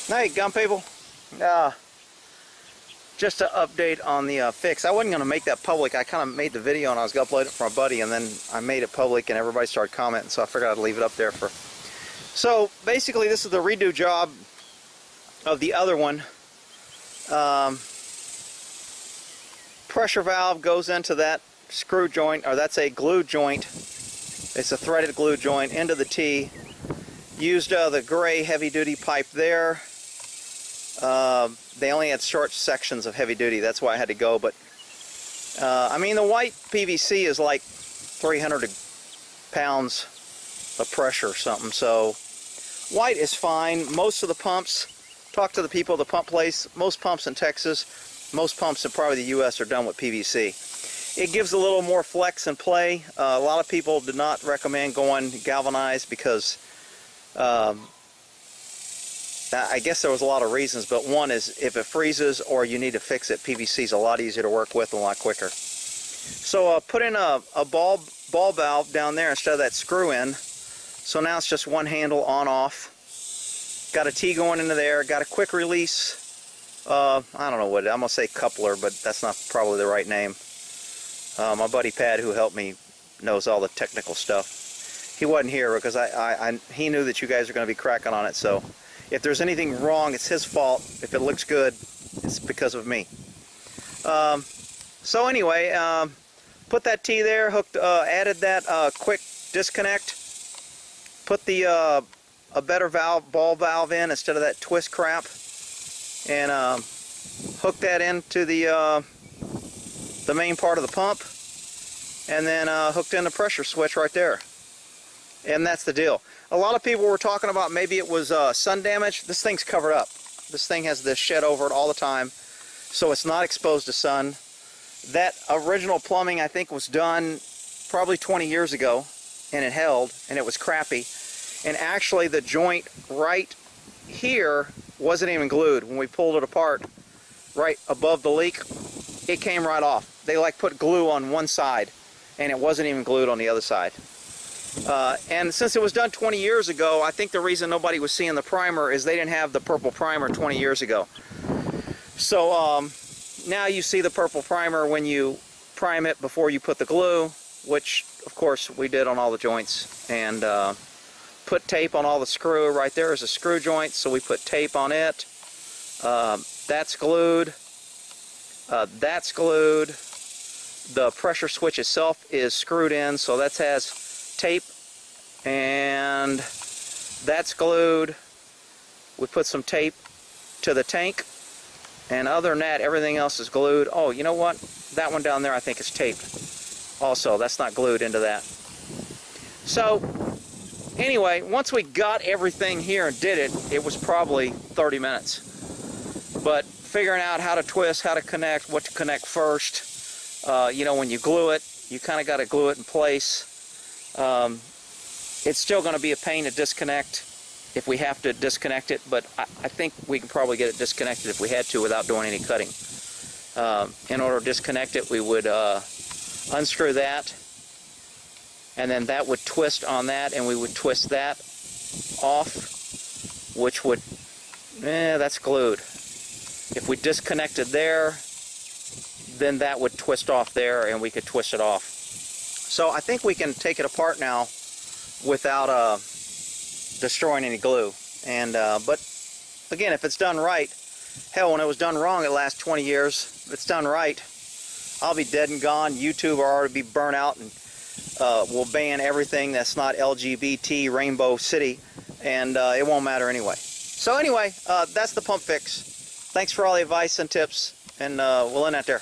Hey, gun people. Just to update on the fix. I wasn't going to make that public. I kind of made the video and I was going to upload it for my buddy, and then I made it public and everybody started commenting, so I figured I'd leave it up there for. So basically, this is the redo job of the other one. Pressure valve goes into that screw joint, or that's a glue joint. It's a threaded glue joint into the T. Used the gray heavy-duty pipe there. They only had short sections of heavy-duty, that's why I had to go. But I mean, the white PVC is like 300 pounds of pressure or something. So white is fine. Most of the pumps, talk to the people at the pump place. Most pumps in Texas, most pumps in probably the U.S. are done with PVC. It gives a little more flex and play. A lot of people do not recommend going galvanized because I guess there was a lot of reasons, but one is if it freezes or you need to fix it, PVC is a lot easier to work with and a lot quicker. So put in a ball valve down there instead of that screw in. So now it's just one handle on off. Got a T going into there. Got a quick release. I don't know what I'm gonna say, coupler, but that's not probably the right name. My buddy Pat, who helped me, knows all the technical stuff. He wasn't here because he knew that you guys are going to be cracking on it. So if there's anything wrong, it's his fault. If it looks good, it's because of me. So anyway, put that T there, hooked, added that quick disconnect. Put the a better valve, ball valve in instead of that twist crap, and hook that into the main part of the pump, and then hooked in the pressure switch right there. And that's the deal. A lot of people were talking about maybe it was sun damage. This thing's covered up. This thing has this shed over it all the time, so it's not exposed to sun. That original plumbing, I think, was done probably 20 years ago, and it held, and it was crappy. And actually the joint right here wasn't even glued. When we pulled it apart right above the leak, it came right off. They like put glue on one side, and it wasn't even glued on the other side. And since it was done 20 years ago, I think the reason nobody was seeing the primer is they didn't have the purple primer 20 years ago. So now you see the purple primer when you prime it before you put the glue, which of course we did on all the joints, and put tape on all the screw. Right there is a screw joint, so we put tape on it. That's glued. That's glued. The pressure switch itself is screwed in, so that has tape, and that's glued. We put some tape to the tank, and other than that, everything else is glued. Oh, you know what? That one down there I think is taped also. That's not glued into that. So anyway, once we got everything here and did it, it was probably 30 minutes. But figuring out how to twist, how to connect, what to connect first, you know, when you glue it, you kind of got to glue it in place. It's still going to be a pain to disconnect if we have to disconnect it, but I think we can probably get it disconnected if we had to without doing any cutting. In order to disconnect it, we would unscrew that, and then that would twist on that, and we would twist that off, which would, that's glued. If we disconnected there, then that would twist off there, and we could twist it off. So I think we can take it apart now without destroying any glue. And but again, if it's done right, hell, when it was done wrong, it lasts 20 years. If it's done right, I'll be dead and gone. YouTube will already be burnt out, and we'll ban everything that's not LGBT Rainbow City, and it won't matter anyway. So anyway, that's the pump fix. Thanks for all the advice and tips, and we'll end that there.